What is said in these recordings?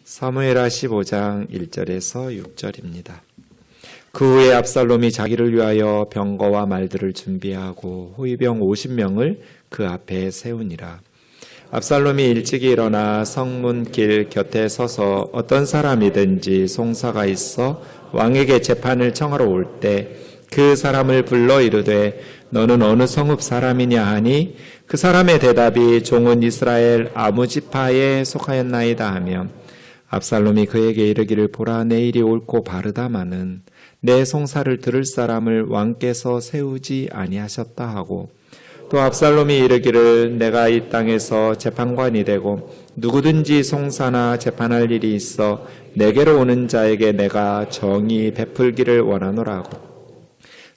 사무엘하 15장 1절에서 6절입니다. 그 후에 압살롬이 자기를 위하여 병거와 말들을 준비하고 호위병 50명을 그 앞에 세우니라. 압살롬이 일찍이 일어나 성문길 곁에 서서 어떤 사람이든지 송사가 있어 왕에게 재판을 청하러 올 때 그 사람을 불러 이르되 너는 어느 성읍 사람이냐 하니 그 사람의 대답이 종은 이스라엘 아무 지파에 속하였나이다 하며 압살롬이 그에게 이르기를 보라 내일이 옳고 바르다마는 내 송사를 들을 사람을 왕께서 세우지 아니하셨다 하고 또 압살롬이 이르기를 내가 이 땅에서 재판관이 되고 누구든지 송사나 재판할 일이 있어 내게로 오는 자에게 내가 정의 베풀기를 원하노라 하고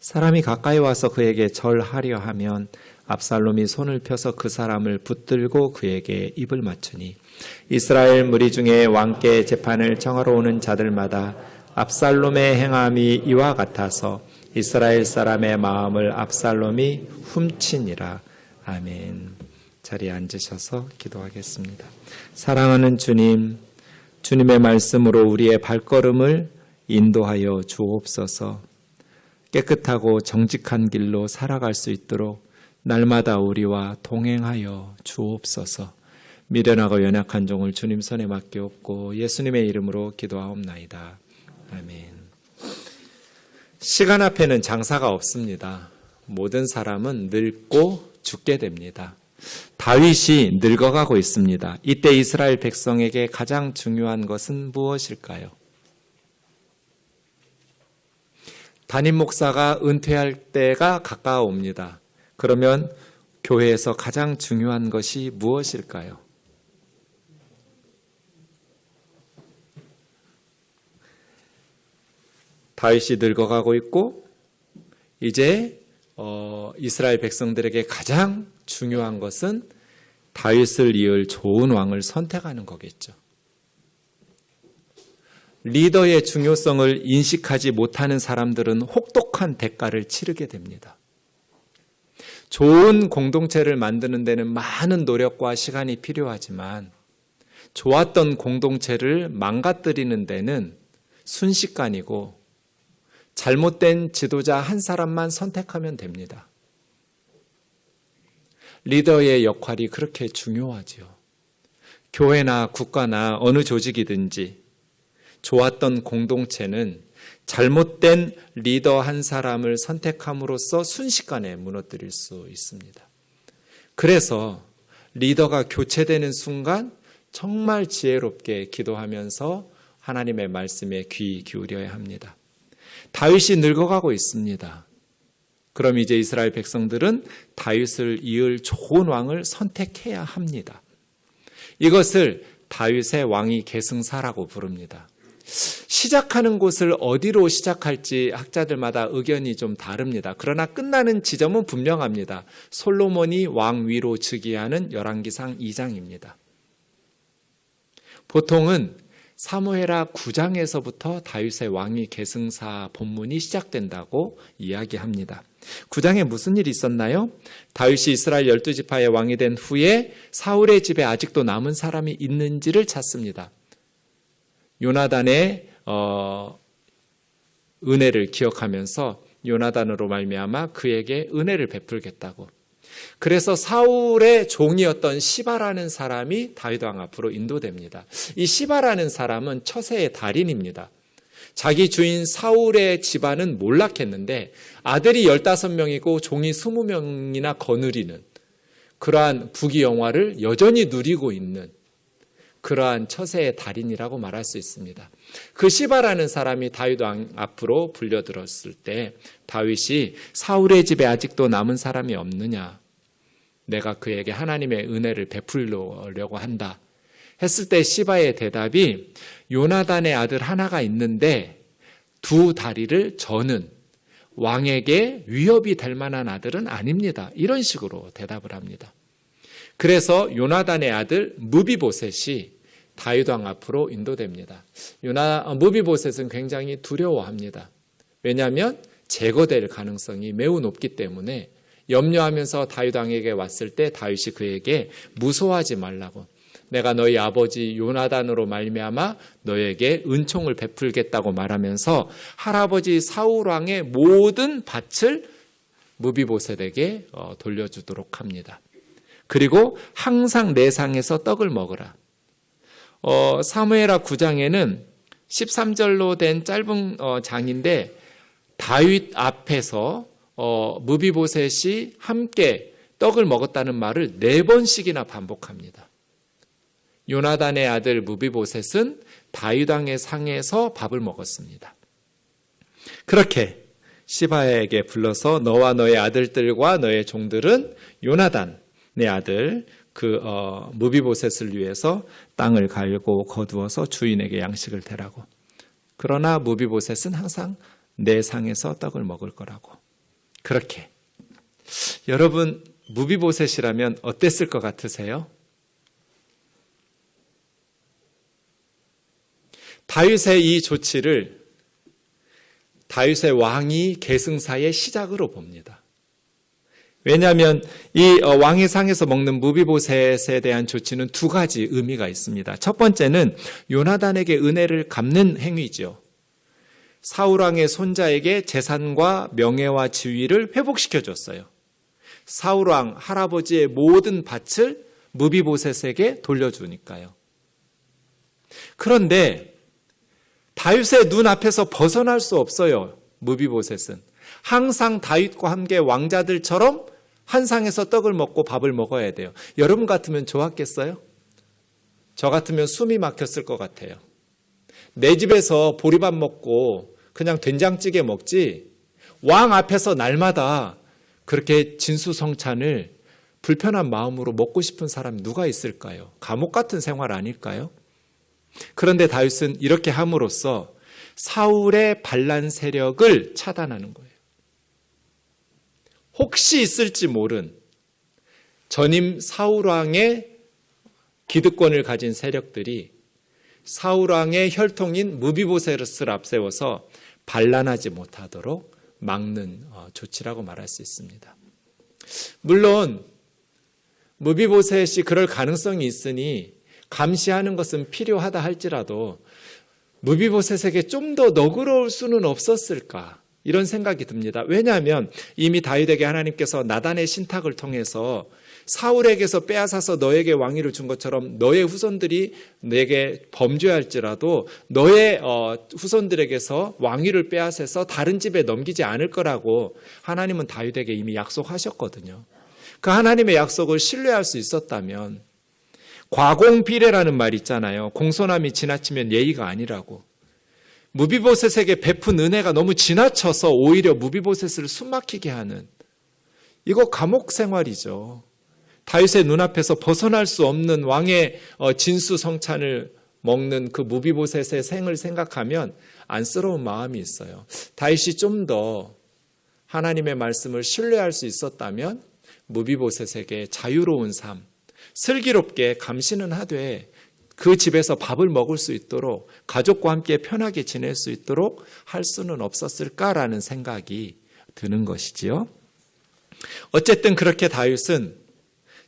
사람이 가까이 와서 그에게 절하려 하면 압살롬이 손을 펴서 그 사람을 붙들고 그에게 입을 맞추니 이스라엘 무리 중에 왕께 재판을 청하러 오는 자들마다 압살롬의 행함이 이와 같아서 이스라엘 사람의 마음을 압살롬이 훔치니라. 아멘. 자리에 앉으셔서 기도하겠습니다. 사랑하는 주님, 주님의 말씀으로 우리의 발걸음을 인도하여 주옵소서. 깨끗하고 정직한 길로 살아갈 수 있도록 날마다 우리와 동행하여 주옵소서. 미련하고 연약한 종을 주님 손에 맡기옵고 예수님의 이름으로 기도하옵나이다. 아멘. 시간 앞에는 장사가 없습니다. 모든 사람은 늙고 죽게 됩니다. 다윗이 늙어가고 있습니다. 이때 이스라엘 백성에게 가장 중요한 것은 무엇일까요? 담임 목사가 은퇴할 때가 가까워옵니다. 그러면 교회에서 가장 중요한 것이 무엇일까요? 다윗이 늙어가고 있고 이제 이스라엘 백성들에게 가장 중요한 것은 다윗을 이을 좋은 왕을 선택하는 거겠죠. 리더의 중요성을 인식하지 못하는 사람들은 혹독한 대가를 치르게 됩니다. 좋은 공동체를 만드는 데는 많은 노력과 시간이 필요하지만 좋았던 공동체를 망가뜨리는 데는 순식간이고 잘못된 지도자 한 사람만 선택하면 됩니다. 리더의 역할이 그렇게 중요하지요. 교회나 국가나 어느 조직이든지 좋았던 공동체는 잘못된 리더 한 사람을 선택함으로써 순식간에 무너뜨릴 수 있습니다. 그래서 리더가 교체되는 순간 정말 지혜롭게 기도하면서 하나님의 말씀에 귀 기울여야 합니다. 다윗이 늙어가고 있습니다. 그럼 이제 이스라엘 백성들은 다윗을 이을 좋은 왕을 선택해야 합니다. 이것을 다윗의 왕위 계승사라고 부릅니다. 시작하는 곳을 어디로 시작할지 학자들마다 의견이 좀 다릅니다. 그러나 끝나는 지점은 분명합니다. 솔로몬이 왕위로 즉위하는 열왕기상 2장입니다. 보통은 사무엘하 9장에서부터 다윗의 왕위 계승사 본문이 시작된다고 이야기합니다. 9장에 무슨 일이 있었나요? 다윗이 이스라엘 12지파의 왕이 된 후에 사울의 집에 아직도 남은 사람이 있는지를 찾습니다. 요나단의 은혜를 기억하면서 요나단으로 말미암아 그에게 은혜를 베풀겠다고. 그래서 사울의 종이었던 시바라는 사람이 다윗 왕 앞으로 인도됩니다. 이 시바라는 사람은 처세의 달인입니다. 자기 주인 사울의 집안은 몰락했는데 아들이 15명이고 종이 20명이나 거느리는 그러한 부귀영화를 여전히 누리고 있는 그러한 처세의 달인이라고 말할 수 있습니다. 그 시바라는 사람이 다윗 왕 앞으로 불려들었을 때 다윗이 사울의 집에 아직도 남은 사람이 없느냐? 내가 그에게 하나님의 은혜를 베풀려고 한다. 했을 때 시바의 대답이 요나단의 아들 하나가 있는데 두 다리를 저는 왕에게 위협이 될 만한 아들은 아닙니다. 이런 식으로 대답을 합니다. 그래서 요나단의 아들 무비보셋이 다윗 왕 앞으로 인도됩니다. 무비보셋은 굉장히 두려워합니다. 왜냐하면 제거될 가능성이 매우 높기 때문에 염려하면서 다윗 왕에게 왔을 때 다윗이 그에게 무서워하지 말라고 내가 너희 아버지 요나단으로 말미암아 너에게 은총을 베풀겠다고 말하면서 할아버지 사울 왕의 모든 밭을 무비보셋에게 돌려주도록 합니다. 그리고 항상 내 상에서 떡을 먹으라. 사무엘하 9장에는 13절로 된 짧은 장인데 다윗 앞에서 무비보셋이 함께 떡을 먹었다는 말을 4번씩이나 반복합니다. 요나단의 아들 무비보셋은 다윗 왕의 상에서 밥을 먹었습니다. 그렇게 시바에게 불러서 너와 너의 아들들과 너의 종들은 요나단의 아들 무비보셋을 위해서 땅을 갈고 거두어서 주인에게 양식을 대라고. 그러나 무비보셋은 항상 내 상에서 떡을 먹을 거라고. 그렇게 여러분 무비보셋이라면 어땠을 것 같으세요? 다윗의 이 조치를 다윗의 왕위 계승사의 시작으로 봅니다. 왜냐하면 이 왕의 상에서 먹는 무비보셋에 대한 조치는 2가지 의미가 있습니다. 첫 번째는 요나단에게 은혜를 갚는 행위죠. 사울왕의 손자에게 재산과 명예와 지위를 회복시켜줬어요. 사울왕 할아버지의 모든 밭을 무비보셋에게 돌려주니까요. 그런데 다윗의 눈앞에서 벗어날 수 없어요. 무비보셋은 항상 다윗과 함께 왕자들처럼 한 상에서 떡을 먹고 밥을 먹어야 돼요. 여러분 같으면 좋았겠어요? 저 같으면 숨이 막혔을 것 같아요. 내 집에서 보리밥 먹고 그냥 된장찌개 먹지 왕 앞에서 날마다 그렇게 진수성찬을 불편한 마음으로 먹고 싶은 사람이 누가 있을까요? 감옥 같은 생활 아닐까요? 그런데 다윗은 이렇게 함으로써 사울의 반란 세력을 차단하는 거예요. 혹시 있을지 모른 전임 사울왕의 기득권을 가진 세력들이 사울왕의 혈통인 무비보셋을 앞세워서 반란하지 못하도록 막는 조치라고 말할 수 있습니다. 물론 무비보셋이 그럴 가능성이 있으니 감시하는 것은 필요하다 할지라도 무비보셋에게 좀 더 너그러울 수는 없었을까? 이런 생각이 듭니다. 왜냐하면 이미 다윗에게 하나님께서 나단의 신탁을 통해서 사울에게서 빼앗아서 너에게 왕위를 준 것처럼 너의 후손들이 내게 범죄할지라도 너의 후손들에게서 왕위를 빼앗아서 다른 집에 넘기지 않을 거라고 하나님은 다윗에게 이미 약속하셨거든요. 그 하나님의 약속을 신뢰할 수 있었다면 과공비례라는 말 있잖아요. 공손함이 지나치면 예의가 아니라고. 무비보셋에게 베푼 은혜가 너무 지나쳐서 오히려 무비보셋을 숨막히게 하는 이거 감옥 생활이죠. 다윗의 눈앞에서 벗어날 수 없는 왕의 진수성찬을 먹는 그 무비보셋의 생을 생각하면 안쓰러운 마음이 있어요. 다윗이 좀 더 하나님의 말씀을 신뢰할 수 있었다면 무비보셋에게 자유로운 삶, 슬기롭게 감시는 하되 그 집에서 밥을 먹을 수 있도록 가족과 함께 편하게 지낼 수 있도록 할 수는 없었을까라는 생각이 드는 것이지요. 어쨌든 그렇게 다윗은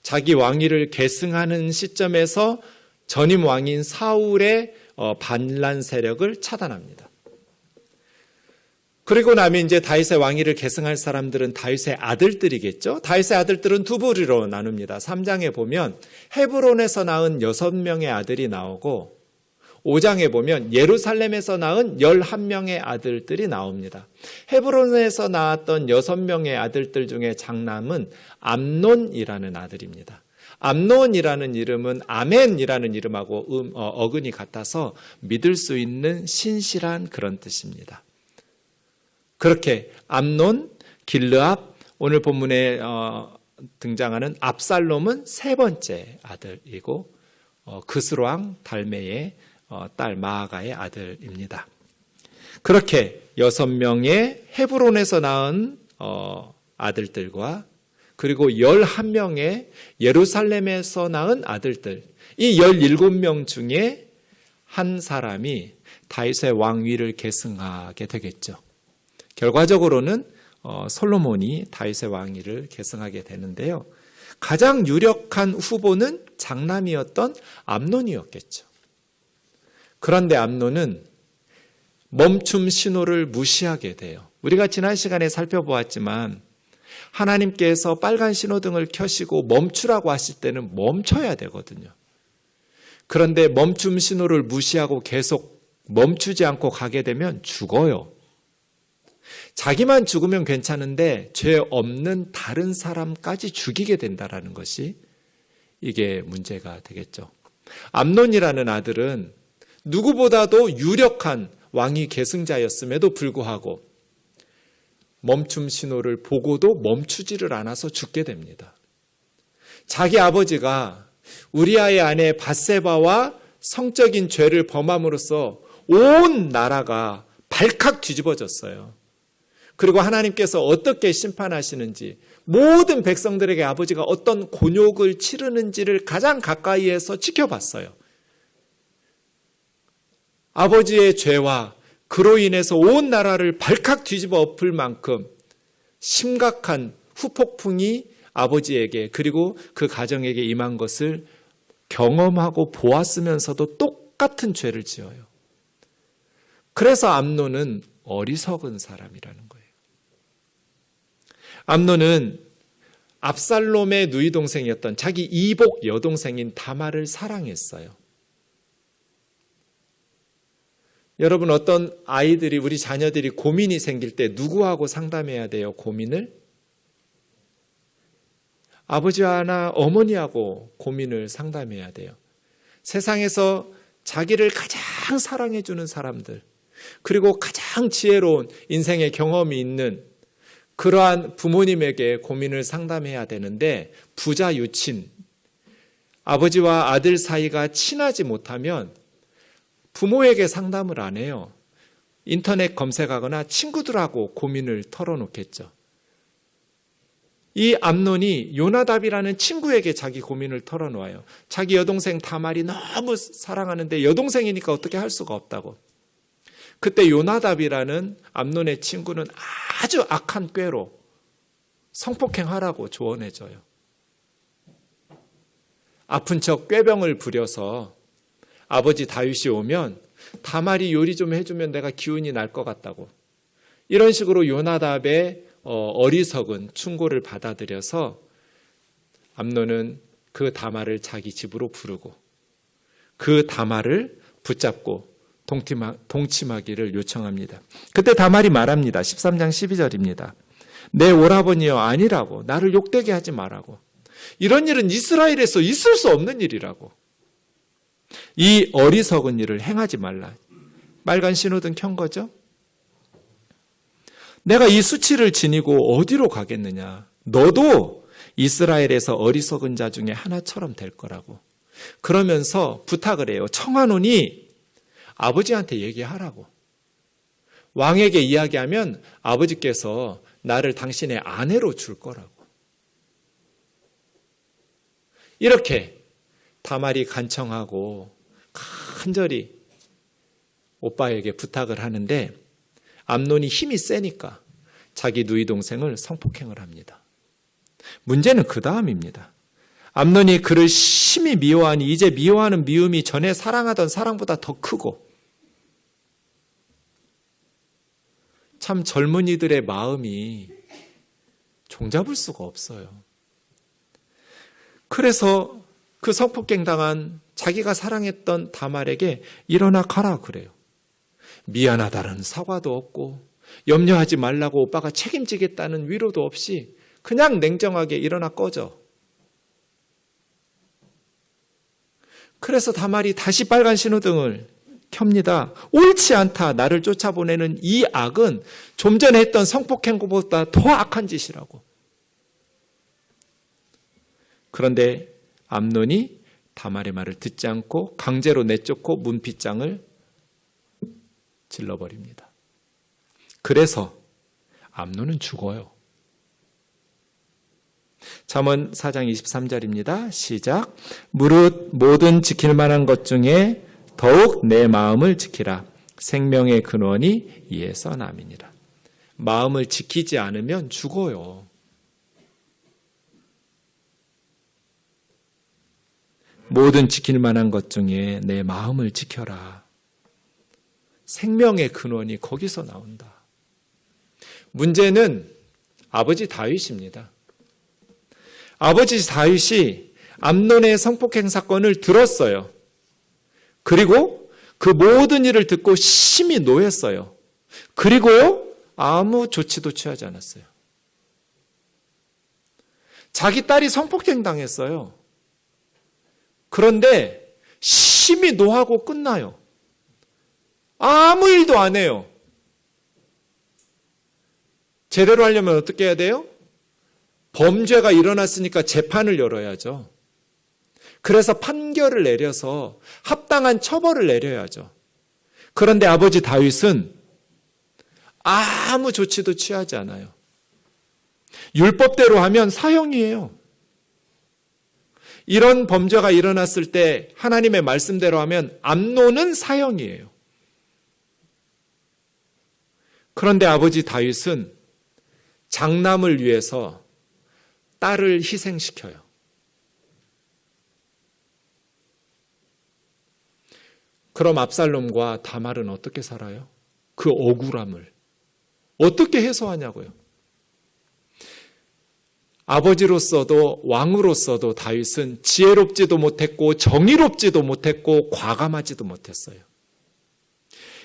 자기 왕위를 계승하는 시점에서 전임 왕인 사울의 반란 세력을 차단합니다. 그리고 나면 이제 다윗의 왕위를 계승할 사람들은 다윗의 아들들이겠죠. 다윗의 아들들은 2부리로 나눕니다. 3장에 보면 헤브론에서 낳은 6명의 아들이 나오고 5장에 보면 예루살렘에서 낳은 11명의 아들들이 나옵니다. 헤브론에서 낳았던 6명의 아들들 중에 장남은 암논이라는 아들입니다. 암논이라는 이름은 아멘이라는 이름하고 어근이 같아서 믿을 수 있는 신실한 그런 뜻입니다. 그렇게 암논, 길르압, 오늘 본문에 등장하는 압살롬은 3번째 아들이고 그스로왕 달메의 딸 마아가의 아들입니다. 그렇게 6명의 헤브론에서 낳은 아들들과 그리고 11명의 예루살렘에서 낳은 아들들, 이 17명 중에 한 사람이 다윗의 왕위를 계승하게 되겠죠. 결과적으로는 솔로몬이 다윗의 왕위를 계승하게 되는데요. 가장 유력한 후보는 장남이었던 암논이었겠죠. 그런데 암논은 멈춤 신호를 무시하게 돼요. 우리가 지난 시간에 살펴보았지만 하나님께서 빨간 신호등을 켜시고 멈추라고 하실 때는 멈춰야 되거든요. 그런데 멈춤 신호를 무시하고 계속 멈추지 않고 가게 되면 죽어요. 자기만 죽으면 괜찮은데 죄 없는 다른 사람까지 죽이게 된다는 것이 이게 문제가 되겠죠. 암논이라는 아들은 누구보다도 유력한 왕위 계승자였음에도 불구하고 멈춤 신호를 보고도 멈추지를 않아서 죽게 됩니다. 자기 아버지가 우리아의 아내 밧세바와 성적인 죄를 범함으로써 온 나라가 발칵 뒤집어졌어요. 그리고 하나님께서 어떻게 심판하시는지, 모든 백성들에게 아버지가 어떤 곤욕을 치르는지를 가장 가까이에서 지켜봤어요. 아버지의 죄와 그로 인해서 온 나라를 발칵 뒤집어 엎을 만큼 심각한 후폭풍이 아버지에게 그리고 그 가정에게 임한 것을 경험하고 보았으면서도 똑같은 죄를 지어요. 그래서 암논은 어리석은 사람이라는 거예요. 암논은 압살롬의 누이 동생이었던 자기 이복 여동생인 다말을 사랑했어요. 여러분, 어떤 아이들이, 우리 자녀들이 고민이 생길 때 누구하고 상담해야 돼요? 고민을? 아버지나 어머니하고 고민을 상담해야 돼요. 세상에서 자기를 가장 사랑해주는 사람들, 그리고 가장 지혜로운 인생의 경험이 있는 그러한 부모님에게 고민을 상담해야 되는데, 부자 유친, 아버지와 아들 사이가 친하지 못하면 부모에게 상담을 안 해요. 인터넷 검색하거나 친구들하고 고민을 털어놓겠죠. 이 암논이 요나답이라는 친구에게 자기 고민을 털어놓아요. 자기 여동생 다말이 너무 사랑하는데 여동생이니까 어떻게 할 수가 없다고. 그때 요나답이라는 암논의 친구는 아주 악한 꾀로 성폭행하라고 조언해줘요. 아픈 척 꾀병을 부려서 아버지 다윗이 오면 다말이 요리 좀 해주면 내가 기운이 날 것 같다고. 이런 식으로 요나답의 어리석은 충고를 받아들여서 암논은 그 다말을 자기 집으로 부르고 그 다말을 붙잡고 동침하기를 요청합니다. 그때 다말이 말합니다. 13장 12절입니다. 내 오라버니여 아니라고, 나를 욕되게 하지 말라고. 이런 일은 이스라엘에서 있을 수 없는 일이라고. 이 어리석은 일을 행하지 말라. 빨간 신호등 켠 거죠? 내가 이 수치를 지니고 어디로 가겠느냐. 너도 이스라엘에서 어리석은 자 중에 하나처럼 될 거라고. 그러면서 부탁을 해요. 청하노니 아버지한테 얘기하라고. 왕에게 이야기하면 아버지께서 나를 당신의 아내로 줄 거라고. 이렇게 다말이 간청하고 간절히 오빠에게 부탁을 하는데 암논이 힘이 세니까 자기 누이 동생을 성폭행을 합니다. 문제는 그 다음입니다. 암논이 그를 심히 미워하니 이제 미워하는 미움이 전에 사랑하던 사랑보다 더 크고, 참 젊은이들의 마음이 종잡을 수가 없어요. 그래서 그 성폭행 당한 자기가 사랑했던 다말에게 일어나 가라 그래요. 미안하다는 사과도 없고 염려하지 말라고 오빠가 책임지겠다는 위로도 없이 그냥 냉정하게 일어나 꺼져. 그래서 다말이 다시 빨간 신호등을 켭니다. 옳지 않다. 나를 쫓아보내는 이 악은 좀 전에 했던 성폭행보다 더 악한 짓이라고. 그런데 암논이 다말의 말을 듣지 않고 강제로 내쫓고 문빗장을 질러버립니다. 그래서 암논은 죽어요. 잠언 4장 23절입니다. 시작. 무릇 모든 지킬 만한 것 중에 더욱 내 마음을 지키라. 생명의 근원이 이에서 남이니라. 마음을 지키지 않으면 죽어요. 모든 지킬 만한 것 중에 내 마음을 지켜라. 생명의 근원이 거기서 나온다. 문제는 아버지 다윗입니다. 아버지 다윗이 암논의 성폭행 사건을 들었어요. 그리고 그 모든 일을 듣고 심히 노했어요. 그리고요, 아무 조치도 취하지 않았어요. 자기 딸이 성폭행 당했어요. 그런데 심히 노하고 끝나요. 아무 일도 안 해요. 제대로 하려면 어떻게 해야 돼요? 범죄가 일어났으니까 재판을 열어야죠. 그래서 판결을 내려서 합당한 처벌을 내려야죠. 그런데 아버지 다윗은 아무 조치도 취하지 않아요. 율법대로 하면 사형이에요. 이런 범죄가 일어났을 때 하나님의 말씀대로 하면 암논은 사형이에요. 그런데 아버지 다윗은 장남을 위해서 딸을 희생시켜요. 그럼 압살롬과 다말은 어떻게 살아요? 그 억울함을 어떻게 해소하냐고요. 아버지로서도 왕으로서도 다윗은 지혜롭지도 못했고 정의롭지도 못했고 과감하지도 못했어요.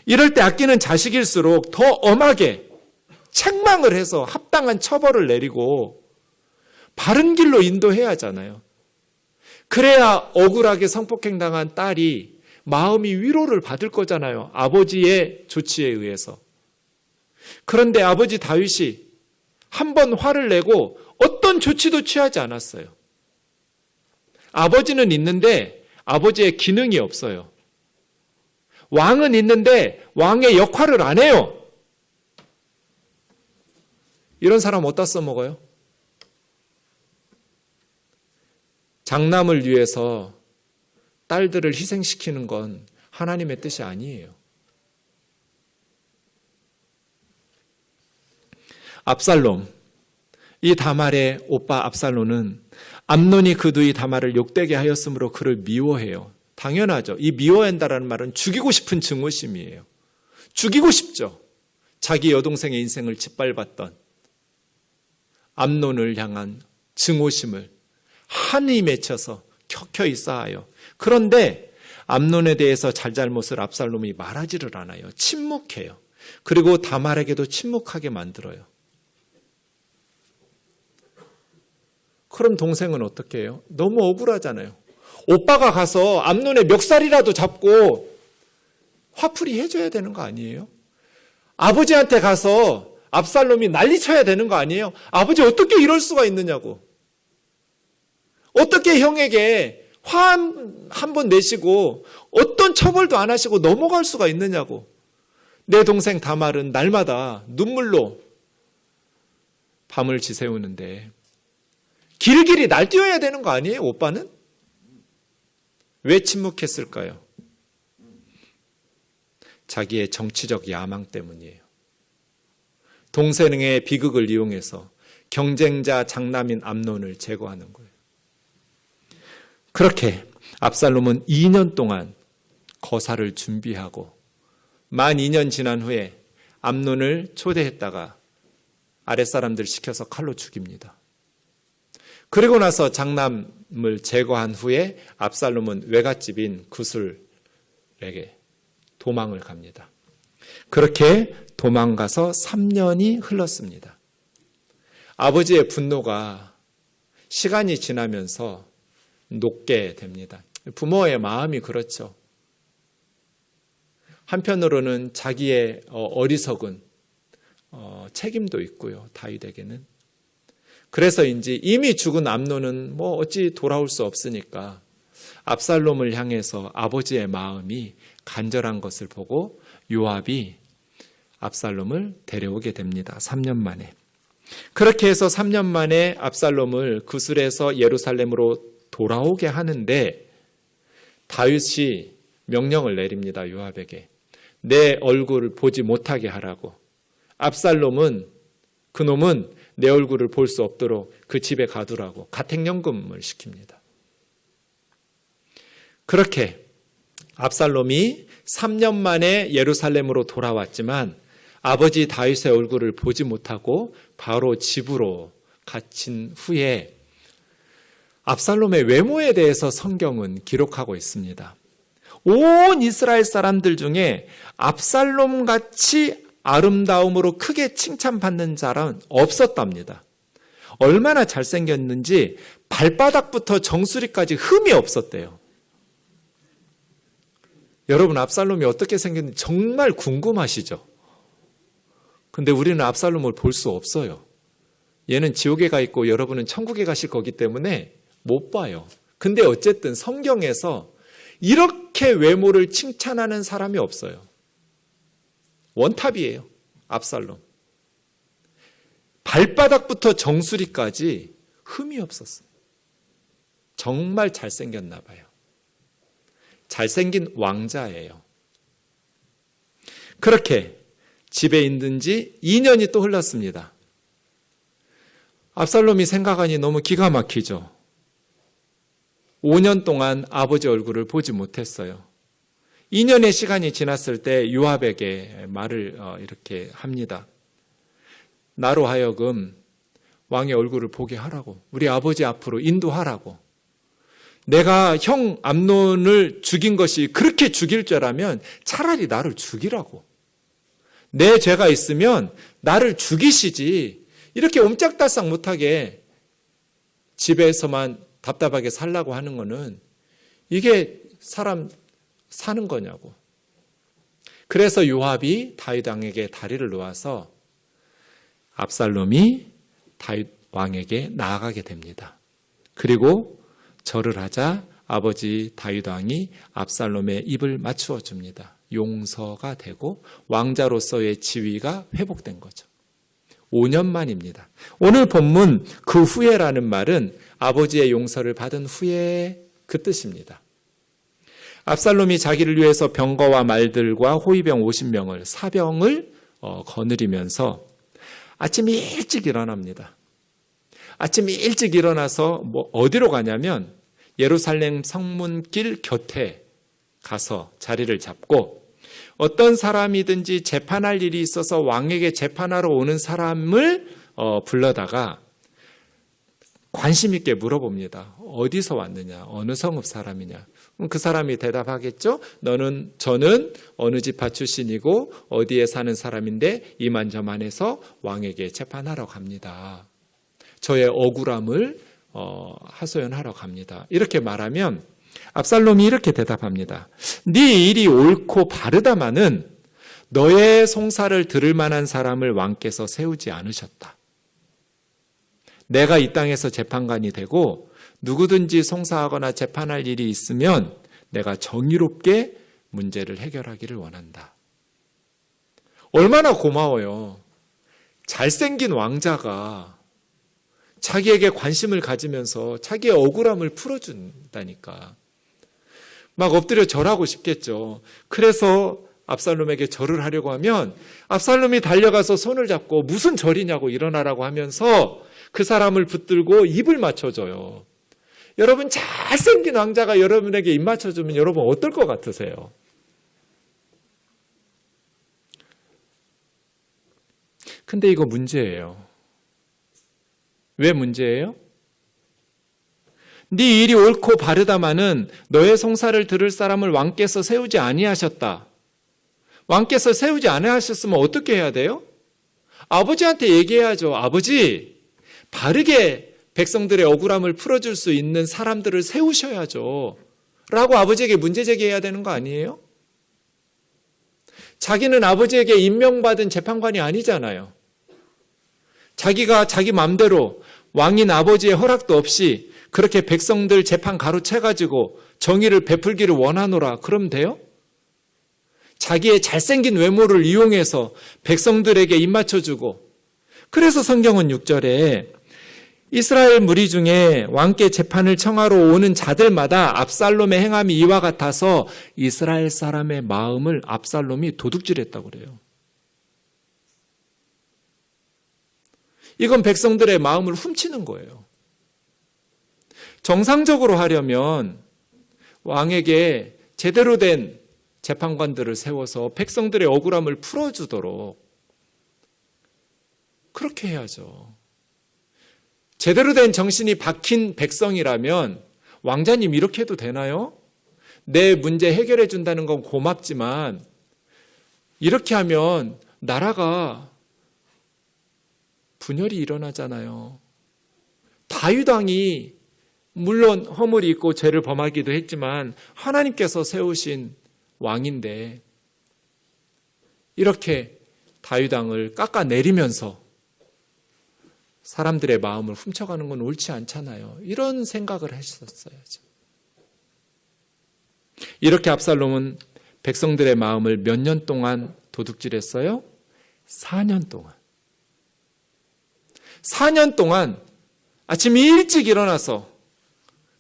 이럴 때 아끼는 자식일수록 더 엄하게 책망을 해서 합당한 처벌을 내리고 바른 길로 인도해야 하잖아요. 그래야 억울하게 성폭행당한 딸이 마음이 위로를 받을 거잖아요. 아버지의 조치에 의해서. 그런데 아버지 다윗이 한 번 화를 내고 어떤 조치도 취하지 않았어요. 아버지는 있는데 아버지의 기능이 없어요. 왕은 있는데 왕의 역할을 안 해요. 이런 사람 어디다 써먹어요? 장남을 위해서 딸들을 희생시키는 건 하나님의 뜻이 아니에요. 압살롬, 이 다말의 오빠 압살롬은 암논이 그 누이 다말을 욕되게 하였으므로 그를 미워해요. 당연하죠. 이 미워한다라는 말은 죽이고 싶은 증오심이에요. 죽이고 싶죠. 자기 여동생의 인생을 짓밟았던 암논을 향한 증오심을 한이 맺혀서 켜켜이 쌓아요. 그런데 암논에 대해서 잘잘못을 압살롬이 말하지를 않아요. 침묵해요. 그리고 다말에게도 침묵하게 만들어요. 그럼 동생은 어떻게 해요? 너무 억울하잖아요. 오빠가 가서 암논의 멱살이라도 잡고 화풀이 해줘야 되는 거 아니에요? 아버지한테 가서 압살롬이 난리쳐야 되는 거 아니에요? 아버지 어떻게 이럴 수가 있느냐고. 어떻게 형에게 화 한 번 내시고 어떤 처벌도 안 하시고 넘어갈 수가 있느냐고. 내 동생 다말은 날마다 눈물로 밤을 지새우는데 길길이 날뛰어야 되는 거 아니에요? 오빠는? 왜 침묵했을까요? 자기의 정치적 야망 때문이에요. 동생의 비극을 이용해서 경쟁자 장남인 암논을 제거하는 거예요. 그렇게 압살롬은 2년 동안 거사를 준비하고 만 2년 지난 후에 암논을 초대했다가 아랫사람들 시켜서 칼로 죽입니다. 그리고 나서 장남을 제거한 후에 압살롬은 외갓집인 구술에게 도망을 갑니다. 그렇게 도망가서 3년이 흘렀습니다. 아버지의 분노가 시간이 지나면서 녹게 됩니다. 부모의 마음이 그렇죠. 한편으로는 자기의 어리석은 책임도 있고요. 다윗에게는. 그래서인지 이미 죽은 암논은 뭐 어찌 돌아올 수 없으니까 압살롬을 향해서 아버지의 마음이 간절한 것을 보고 요압이 압살롬을 데려오게 됩니다. 3년 만에. 그렇게 해서 3년 만에 압살롬을 구술에서 예루살렘으로 돌아오게 하는데 다윗이 명령을 내립니다. 요압에게. 내 얼굴을 보지 못하게 하라고. 압살롬은 그놈은 내 얼굴을 볼 수 없도록 그 집에 가두라고 가택연금을 시킵니다. 그렇게 압살롬이 3년 만에 예루살렘으로 돌아왔지만 아버지 다윗의 얼굴을 보지 못하고 바로 집으로 갇힌 후에 압살롬의 외모에 대해서 성경은 기록하고 있습니다. 온 이스라엘 사람들 중에 압살롬 같이 아름다움으로 크게 칭찬받는 자는 없었답니다. 얼마나 잘생겼는지 발바닥부터 정수리까지 흠이 없었대요. 여러분, 압살롬이 어떻게 생겼는지 정말 궁금하시죠? 근데 우리는 압살롬을 볼 수 없어요. 얘는 지옥에 가 있고 여러분은 천국에 가실 거기 때문에 못 봐요. 근데 어쨌든 성경에서 이렇게 외모를 칭찬하는 사람이 없어요. 원탑이에요. 압살롬. 발바닥부터 정수리까지 흠이 없었어요. 정말 잘생겼나 봐요. 잘생긴 왕자예요. 그렇게 집에 있는 지 2년이 또 흘렀습니다. 압살롬이 생각하니 너무 기가 막히죠. 5년 동안 아버지 얼굴을 보지 못했어요. 2년의 시간이 지났을 때 요압에게 말을 이렇게 합니다. 나로 하여금 왕의 얼굴을 보게 하라고, 우리 아버지 앞으로 인도하라고. 내가 형 암논을 죽인 것이 그렇게 죽일 죄라면 차라리 나를 죽이라고. 내 죄가 있으면 나를 죽이시지 이렇게 옴짝달싹 못하게 집에서만 답답하게 살라고 하는 거는 이게 사람 사는 거냐고. 그래서 요압이 다윗 왕에게 다리를 놓아서 압살롬이 다윗 왕에게 나아가게 됩니다. 그리고 절을 하자 아버지 다윗 왕이 압살롬의 입을 맞추어 줍니다. 용서가 되고 왕자로서의 지위가 회복된 거죠. 5년 만입니다. 오늘 본문 그 후에라는 말은 아버지의 용서를 받은 후에 그 뜻입니다. 압살롬이 자기를 위해서 병거와 말들과 호위병 50명을 사병을 거느리면서 아침 일찍 일어납니다. 아침 일찍 일어나서 어디로 가냐면 예루살렘 성문길 곁에 가서 자리를 잡고 어떤 사람이든지 재판할 일이 있어서 왕에게 재판하러 오는 사람을 불러다가 관심 있게 물어봅니다. 어디서 왔느냐? 어느 성읍 사람이냐? 그 사람이 대답하겠죠. 저는 어느 지파 출신이고 어디에 사는 사람인데 이만저만해서 왕에게 재판하러 갑니다. 저의 억울함을 하소연하러 갑니다. 이렇게 말하면 압살롬이 이렇게 대답합니다. 네 일이 옳고 바르다마는 너의 송사를 들을 만한 사람을 왕께서 세우지 않으셨다. 내가 이 땅에서 재판관이 되고 누구든지 송사하거나 재판할 일이 있으면 내가 정의롭게 문제를 해결하기를 원한다. 얼마나 고마워요. 잘생긴 왕자가 자기에게 관심을 가지면서 자기의 억울함을 풀어준다니까. 막 엎드려 절하고 싶겠죠. 그래서 압살롬에게 절을 하려고 하면 압살롬이 달려가서 손을 잡고 무슨 절이냐고 일어나라고 하면서 그 사람을 붙들고 입을 맞춰줘요. 여러분, 잘생긴 왕자가 여러분에게 입 맞춰주면 여러분 어떨 것 같으세요? 근데 이거 문제예요. 왜 문제예요? 네 일이 옳고 바르다마는 너의 송사를 들을 사람을 왕께서 세우지 아니하셨다. 왕께서 세우지 아니하셨으면 어떻게 해야 돼요? 아버지한테 얘기해야죠. 아버지, 바르게 백성들의 억울함을 풀어줄 수 있는 사람들을 세우셔야죠. 라고 아버지에게 문제 제기해야 되는 거 아니에요? 자기는 아버지에게 임명받은 재판관이 아니잖아요. 자기가 자기 마음대로 왕인 아버지의 허락도 없이 그렇게 백성들 재판 가로채가지고 정의를 베풀기를 원하노라. 그럼 돼요? 자기의 잘생긴 외모를 이용해서 백성들에게 입맞춰주고, 그래서 성경은 6절에 이스라엘 무리 중에 왕께 재판을 청하러 오는 자들마다 압살롬의 행함이 이와 같아서 이스라엘 사람의 마음을 압살롬이 도둑질했다고 그래요. 이건 백성들의 마음을 훔치는 거예요. 정상적으로 하려면 왕에게 제대로 된 재판관들을 세워서 백성들의 억울함을 풀어주도록 그렇게 해야죠. 제대로 된 정신이 박힌 백성이라면 왕자님 이렇게 해도 되나요? 내 문제 해결해 준다는 건 고맙지만 이렇게 하면 나라가 분열이 일어나잖아요. 다윗 왕이 물론 허물이 있고 죄를 범하기도 했지만 하나님께서 세우신 왕인데 이렇게 다윗 왕을 깎아내리면서 사람들의 마음을 훔쳐가는 건 옳지 않잖아요. 이런 생각을 하셨어야죠. 이렇게 압살롬은 백성들의 마음을 몇 년 동안 도둑질했어요? 4년 동안. 4년 동안 아침 일찍 일어나서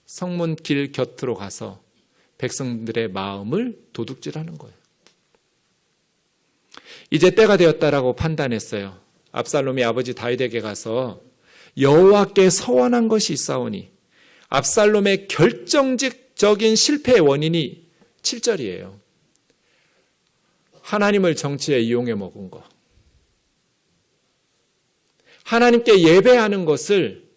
성문 길 곁으로 가서 백성들의 마음을 도둑질하는 거예요. 이제 때가 되었다라고 판단했어요. 압살롬이 아버지 다윗에게 가서 여호와께 서원한 것이 있사오니 압살롬의 결정적인 실패의 원인이 7절이에요. 하나님을 정치에 이용해 먹은 거. 하나님께 예배하는 것을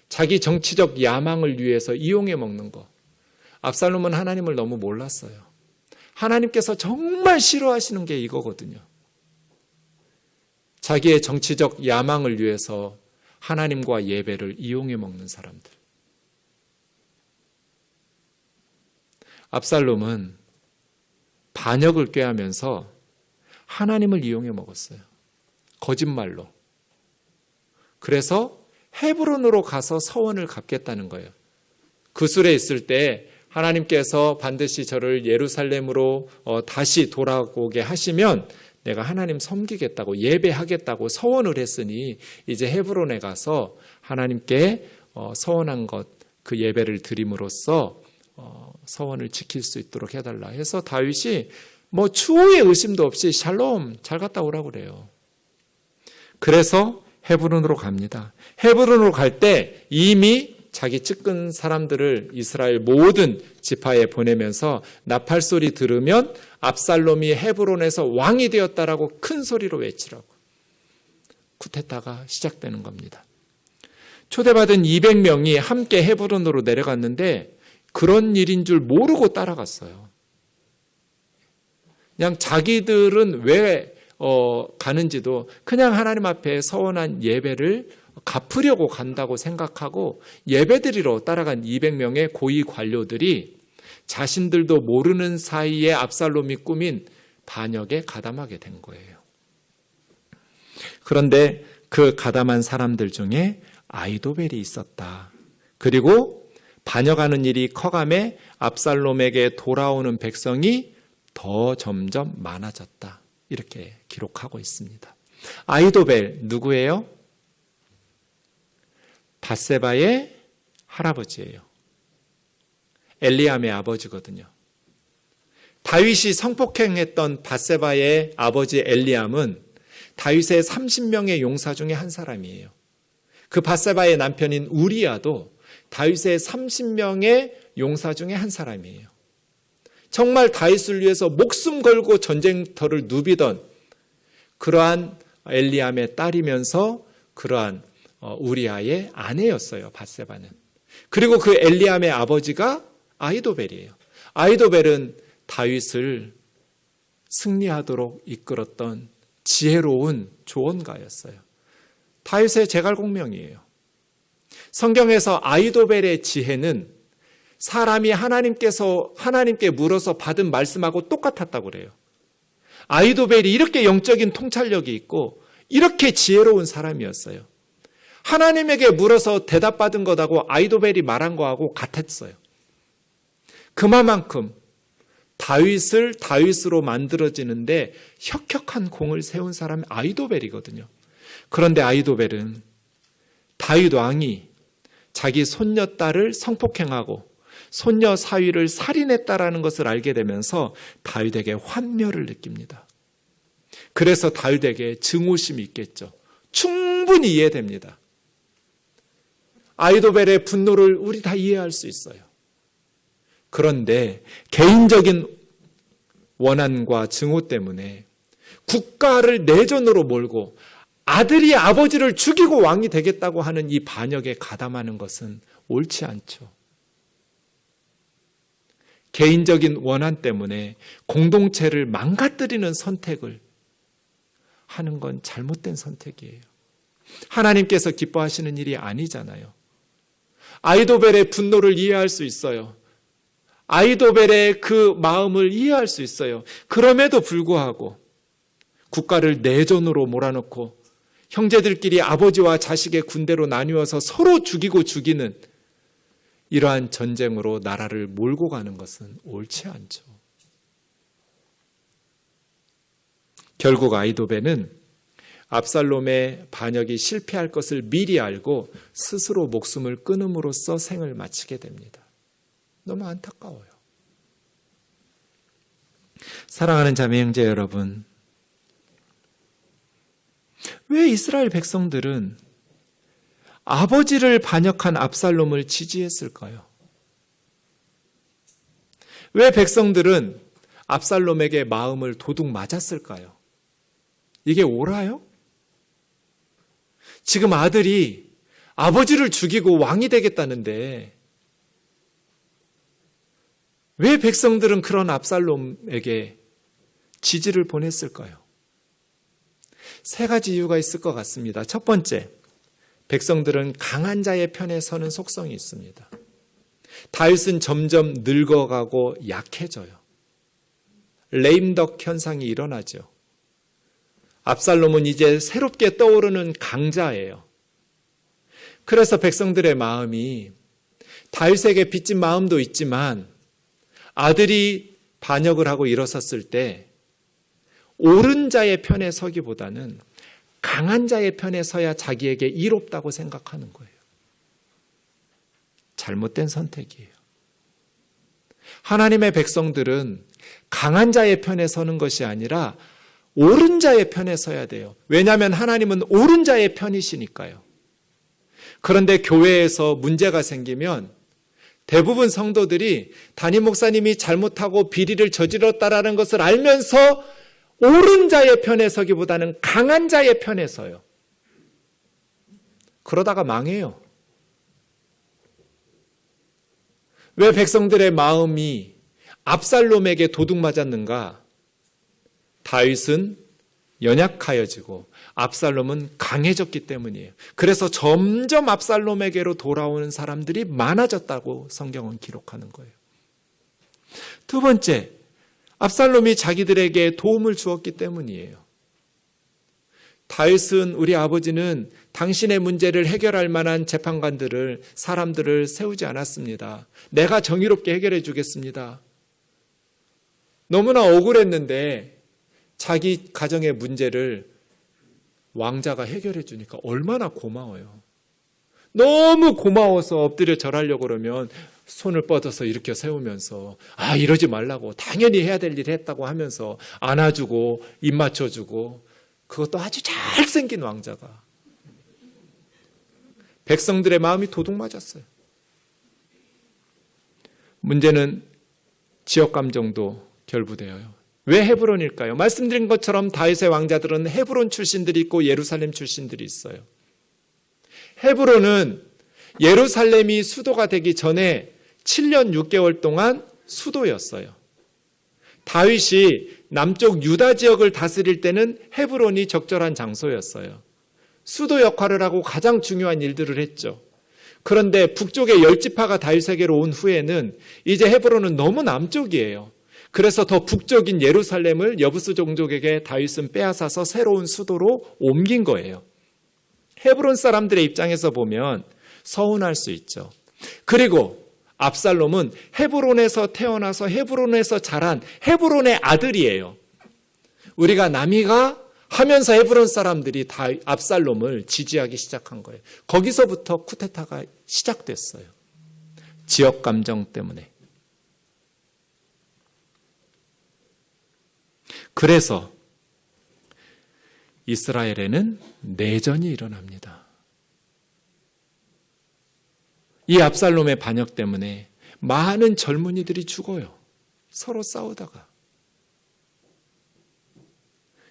자기 정치적 야망을 위해서 이용해 먹는 거. 압살롬은 하나님을 너무 몰랐어요. 하나님께서 정말 싫어하시는 게 이거거든요. 자기의 정치적 야망을 위해서 하나님과 예배를 이용해 먹는 사람들. 압살롬은 반역을 꾀하면서 하나님을 이용해 먹었어요. 거짓말로. 그래서 헤브론으로 가서 서원을 갚겠다는 거예요. 그술에 있을 때 하나님께서 반드시 저를 예루살렘으로 다시 돌아오게 하시면 내가 하나님 섬기겠다고 예배하겠다고 서원을 했으니 이제 헤브론에 가서 하나님께 서원한 것 그 예배를 드림으로써 서원을 지킬 수 있도록 해달라 해서 다윗이 추후의 의심도 없이 샬롬 잘 갔다 오라고 그래요. 그래서 헤브론으로 갑니다. 헤브론으로 갈 때 이미 자기 측근 사람들을 이스라엘 모든 지파에 보내면서 나팔 소리 들으면 압살롬이 헤브론에서 왕이 되었다라고 큰 소리로 외치라고. 쿠데타가 시작되는 겁니다. 초대받은 200명이 함께 헤브론으로 내려갔는데 그런 일인 줄 모르고 따라갔어요. 그냥 자기들은 왜 가는지도 그냥 하나님 앞에 서원한 예배를 갚으려고 간다고 생각하고 예배드리러 따라간 200명의 고위 관료들이 자신들도 모르는 사이에 압살롬이 꾸민 반역에 가담하게 된 거예요. 그런데 그 가담한 사람들 중에 아히도벨이 있었다. 그리고 반역하는 일이 커감에 압살롬에게 돌아오는 백성이 더 점점 많아졌다. 이렇게 기록하고 있습니다. 아히도벨 누구예요? 밧세바의 할아버지예요. 엘리암의 아버지거든요. 다윗이 성폭행했던 밧세바의 아버지 엘리암은 다윗의 30명의 용사 중에 한 사람이에요. 그 밧세바의 남편인 우리아도 다윗의 30명의 용사 중에 한 사람이에요. 정말 다윗을 위해서 목숨 걸고 전쟁터를 누비던 그러한 엘리암의 딸이면서 그러한 우리아의 아내였어요. 밧세바는. 그리고 그 엘리암의 아버지가 아히도벨이에요. 아히도벨은 다윗을 승리하도록 이끌었던 지혜로운 조언가였어요. 다윗의 제갈공명이에요. 성경에서 아히도벨의 지혜는 사람이 하나님께 물어서 받은 말씀하고 똑같았다고 그래요. 아히도벨이 이렇게 영적인 통찰력이 있고 이렇게 지혜로운 사람이었어요. 하나님에게 물어서 대답받은 것하고 아히도벨이 말한 거하고 같았어요. 그만큼 다윗을 다윗으로 만들어지는데 혁혁한 공을 세운 사람이 아히도벨이거든요. 그런데 아히도벨은 다윗 왕이 자기 손녀딸을 성폭행하고 손녀 사위를 살인했다라는 것을 알게 되면서 다윗에게 환멸을 느낍니다. 그래서 다윗에게 증오심이 있겠죠. 충분히 이해됩니다. 아히도벨의 분노를 우리 다 이해할 수 있어요. 그런데 개인적인 원한과 증오 때문에 국가를 내전으로 몰고 아들이 아버지를 죽이고 왕이 되겠다고 하는 이 반역에 가담하는 것은 옳지 않죠. 개인적인 원한 때문에 공동체를 망가뜨리는 선택을 하는 건 잘못된 선택이에요. 하나님께서 기뻐하시는 일이 아니잖아요. 아이도벨의 분노를 이해할 수 있어요. 아이도벨의 그 마음을 이해할 수 있어요. 그럼에도 불구하고 국가를 내전으로 몰아넣고 형제들끼리 아버지와 자식의 군대로 나뉘어서 서로 죽이고 죽이는 이러한 전쟁으로 나라를 몰고 가는 것은 옳지 않죠. 결국 아이도벨은 압살롬의 반역이 실패할 것을 미리 알고 스스로 목숨을 끊음으로써 생을 마치게 됩니다. 너무 안타까워요. 사랑하는 자매 형제 여러분, 왜 이스라엘 백성들은 아버지를 반역한 압살롬을 지지했을까요? 왜 백성들은 압살롬에게 마음을 도둑 맞았을까요? 이게 옳아요? 지금 아들이 아버지를 죽이고 왕이 되겠다는데 왜 백성들은 그런 압살롬에게 지지를 보냈을까요? 세 가지 이유가 있을 것 같습니다. 첫 번째, 백성들은 강한 자의 편에 서는 속성이 있습니다. 다윗은 점점 늙어가고 약해져요. 레임덕 현상이 일어나죠. 압살롬은 이제 새롭게 떠오르는 강자예요. 그래서 백성들의 마음이 다윗에게 빚진 마음도 있지만 아들이 반역을 하고 일어섰을 때 옳은 자의 편에 서기보다는 강한 자의 편에 서야 자기에게 이롭다고 생각하는 거예요. 잘못된 선택이에요. 하나님의 백성들은 강한 자의 편에 서는 것이 아니라 옳은 자의 편에 서야 돼요. 왜냐하면 하나님은 옳은 자의 편이시니까요. 그런데 교회에서 문제가 생기면 대부분 성도들이 담임 목사님이 잘못하고 비리를 저질렀다라는 것을 알면서 옳은 자의 편에 서기보다는 강한 자의 편에 서요. 그러다가 망해요. 왜 백성들의 마음이 압살롬에게 도둑 맞았는가? 다윗은 연약하여지고 압살롬은 강해졌기 때문이에요. 그래서 점점 압살롬에게로 돌아오는 사람들이 많아졌다고 성경은 기록하는 거예요. 두 번째, 압살롬이 자기들에게 도움을 주었기 때문이에요. 다윗은 우리 아버지는 당신의 문제를 해결할 만한 재판관들을, 사람들을 세우지 않았습니다. 내가 정의롭게 해결해 주겠습니다. 너무나 억울했는데 자기 가정의 문제를 왕자가 해결해 주니까 얼마나 고마워요. 너무 고마워서 엎드려 절하려고 그러면 손을 뻗어서 일으켜 세우면서 이러지 말라고, 당연히 해야 될 일 했다고 하면서 안아주고 입 맞춰주고, 그것도 아주 잘생긴 왕자가. 백성들의 마음이 도둑 맞았어요. 문제는 지역 감정도 결부되어요. 왜 헤브론일까요? 말씀드린 것처럼 다윗의 왕자들은 헤브론 출신들이 있고 예루살렘 출신들이 있어요. 헤브론은 예루살렘이 수도가 되기 전에 7년 6개월 동안 수도였어요. 다윗이 남쪽 유다 지역을 다스릴 때는 헤브론이 적절한 장소였어요. 수도 역할을 하고 가장 중요한 일들을 했죠. 그런데 북쪽의 10지파가 다윗에게로 온 후에는 이제 헤브론은 너무 남쪽이에요. 그래서 더 북쪽인 예루살렘을 여부스 종족에게 다윗은 빼앗아서 새로운 수도로 옮긴 거예요. 헤브론 사람들의 입장에서 보면 서운할 수 있죠. 그리고 압살롬은 헤브론에서 태어나서 헤브론에서 자란 헤브론의 아들이에요. 우리가 남이가 하면서 헤브론 사람들이 다 압살롬을 지지하기 시작한 거예요. 거기서부터 쿠데타가 시작됐어요. 지역 감정 때문에. 그래서 이스라엘에는 내전이 일어납니다. 이 압살롬의 반역 때문에 많은 젊은이들이 죽어요. 서로 싸우다가.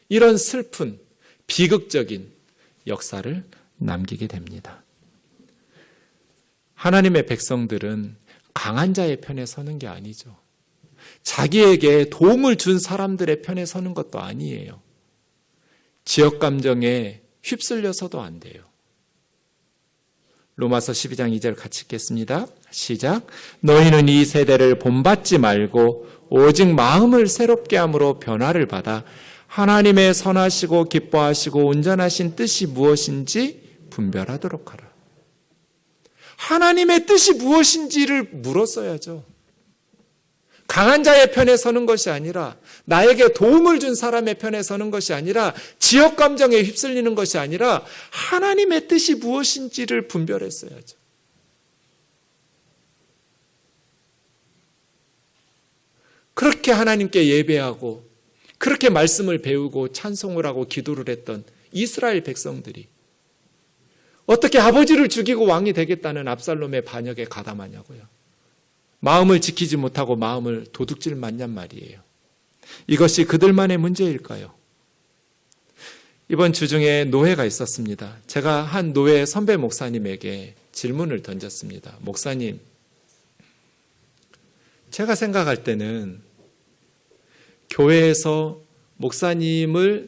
이런 슬픈 비극적인 역사를 남기게 됩니다. 하나님의 백성들은 강한 자의 편에 서는 게 아니죠. 자기에게 도움을 준 사람들의 편에 서는 것도 아니에요. 지역 감정에 휩쓸려서도 안 돼요. 로마서 12장 2절 같이 읽겠습니다. 시작. 너희는 이 세대를 본받지 말고 오직 마음을 새롭게 함으로 변화를 받아 하나님의 선하시고 기뻐하시고 온전하신 뜻이 무엇인지 분별하도록 하라. 하나님의 뜻이 무엇인지를 물었어야죠. 강한 자의 편에 서는 것이 아니라, 나에게 도움을 준 사람의 편에 서는 것이 아니라, 지역 감정에 휩쓸리는 것이 아니라 하나님의 뜻이 무엇인지를 분별했어야죠. 그렇게 하나님께 예배하고 그렇게 말씀을 배우고 찬송을 하고 기도를 했던 이스라엘 백성들이 어떻게 아버지를 죽이고 왕이 되겠다는 압살롬의 반역에 가담하냐고요. 마음을 지키지 못하고 마음을 도둑질 맞냔 말이에요. 이것이 그들만의 문제일까요? 이번 주 중에 노회가 있었습니다. 제가 한 노회 선배 목사님에게 질문을 던졌습니다. 목사님, 제가 생각할 때는 교회에서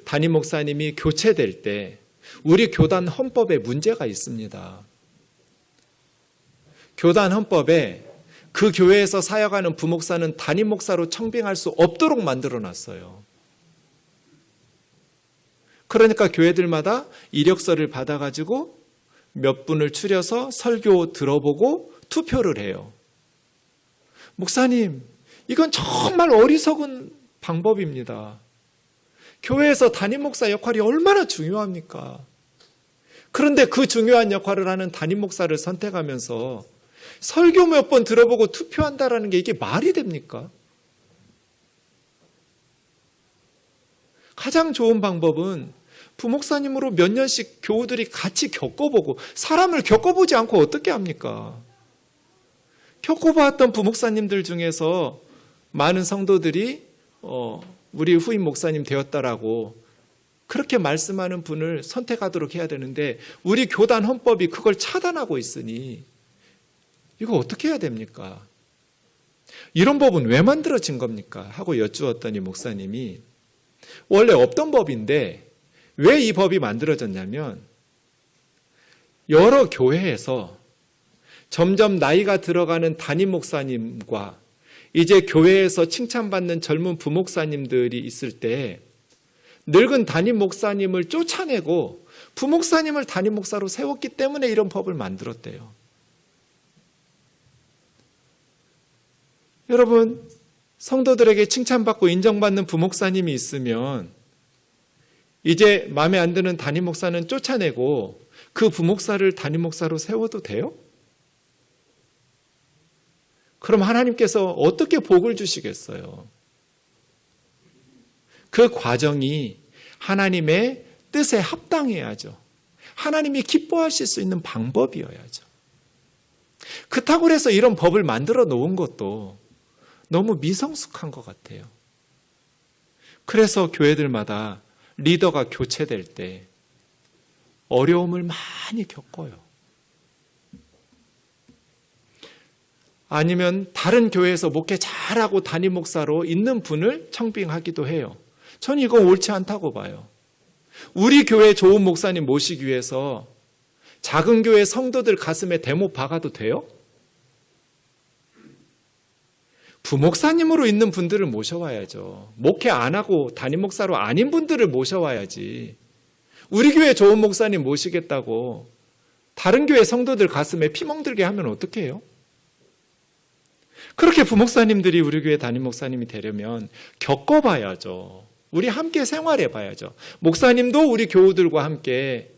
담임 목사님이 교체될 때 우리 교단 헌법에 문제가 있습니다. 교단 헌법에 그 교회에서 사역하는 부목사는 담임 목사로 청빙할 수 없도록 만들어놨어요. 그러니까 교회들마다 이력서를 받아가지고 몇 분을 추려서 설교 들어보고 투표를 해요. 목사님, 이건 정말 어리석은 방법입니다. 교회에서 담임 목사 역할이 얼마나 중요합니까? 그런데 그 중요한 역할을 하는 담임 목사를 선택하면서 설교 몇 번 들어보고 투표한다라는 게 이게 말이 됩니까? 가장 좋은 방법은 부목사님으로 몇 년씩 교우들이 같이 겪어보고, 사람을 겪어보지 않고 어떻게 합니까? 겪어봤던 부목사님들 중에서 많은 성도들이 우리 후임 목사님 되었다라고 그렇게 말씀하는 분을 선택하도록 해야 되는데, 우리 교단 헌법이 그걸 차단하고 있으니 이거 어떻게 해야 됩니까? 이런 법은 왜 만들어진 겁니까? 하고 여쭈었더니 목사님이 원래 없던 법인데 왜 이 법이 만들어졌냐면, 여러 교회에서 점점 나이가 들어가는 담임 목사님과 이제 교회에서 칭찬받는 젊은 부목사님들이 있을 때 늙은 담임 목사님을 쫓아내고 부목사님을 담임 목사로 세웠기 때문에 이런 법을 만들었대요. 여러분, 성도들에게 칭찬받고 인정받는 부목사님이 있으면 이제 마음에 안 드는 담임 목사는 쫓아내고 그 부목사를 담임 목사로 세워도 돼요? 그럼 하나님께서 어떻게 복을 주시겠어요? 그 과정이 하나님의 뜻에 합당해야죠. 하나님이 기뻐하실 수 있는 방법이어야죠. 그렇다고 해서 이런 법을 만들어 놓은 것도 너무 미성숙한 것 같아요. 그래서 교회들마다 리더가 교체될 때 어려움을 많이 겪어요. 아니면 다른 교회에서 목회 잘하고 담임 목사로 있는 분을 청빙하기도 해요. 저는 이거 옳지 않다고 봐요. 우리 교회 좋은 목사님 모시기 위해서 작은 교회 성도들 가슴에 대못 박아도 돼요? 부목사님으로 있는 분들을 모셔와야죠. 목회 안 하고 담임 목사로 아닌 분들을 모셔와야지. 우리 교회 좋은 목사님 모시겠다고 다른 교회 성도들 가슴에 피멍들게 하면 어떻게 해요? 그렇게 부목사님들이 우리 교회 담임 목사님이 되려면 겪어봐야죠. 우리 함께 생활해봐야죠. 목사님도 우리 교우들과 함께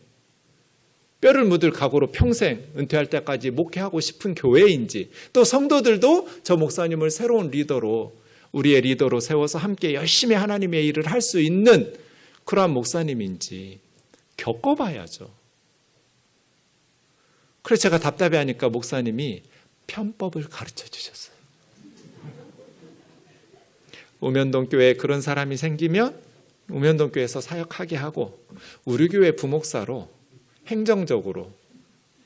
뼈를 묻을 각오로 평생 은퇴할 때까지 목회하고 싶은 교회인지, 또 성도들도 저 목사님을 새로운 리더로, 우리의 리더로 세워서 함께 열심히 하나님의 일을 할 수 있는 그러한 목사님인지 겪어봐야죠. 그래서 제가 답답해하니까 목사님이 편법을 가르쳐 주셨어요. 우면동 교회에 그런 사람이 생기면 우면동 교회에서 사역하게 하고 우리 교회 부목사로 행정적으로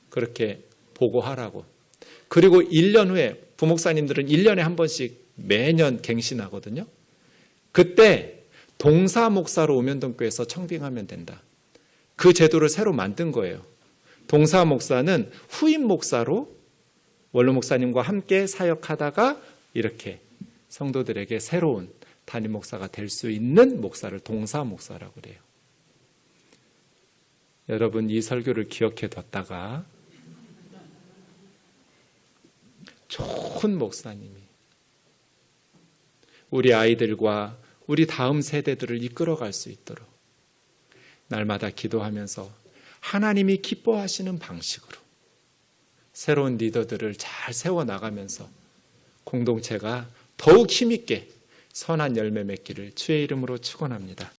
그렇게 보고하라고. 그리고 1년 후에 부목사님들은 1년에 한 번씩 매년 갱신하거든요. 그때 동사 목사로 우면동 교회에서 청빙하면 된다. 그 제도를 새로 만든 거예요. 동사 목사는 후임 목사로 원로 목사님과 함께 사역하다가 이렇게 성도들에게 새로운 담임 목사가 될 수 있는 목사를 동사 목사라고 그래요. 여러분 이 설교를 기억해 뒀다가 좋은 목사님이 우리 아이들과 우리 다음 세대들을 이끌어갈 수 있도록 날마다 기도하면서 하나님이 기뻐하시는 방식으로 새로운 리더들을 잘 세워나가면서 공동체가 더욱 힘있게 선한 열매 맺기를 주의 이름으로 축원합니다.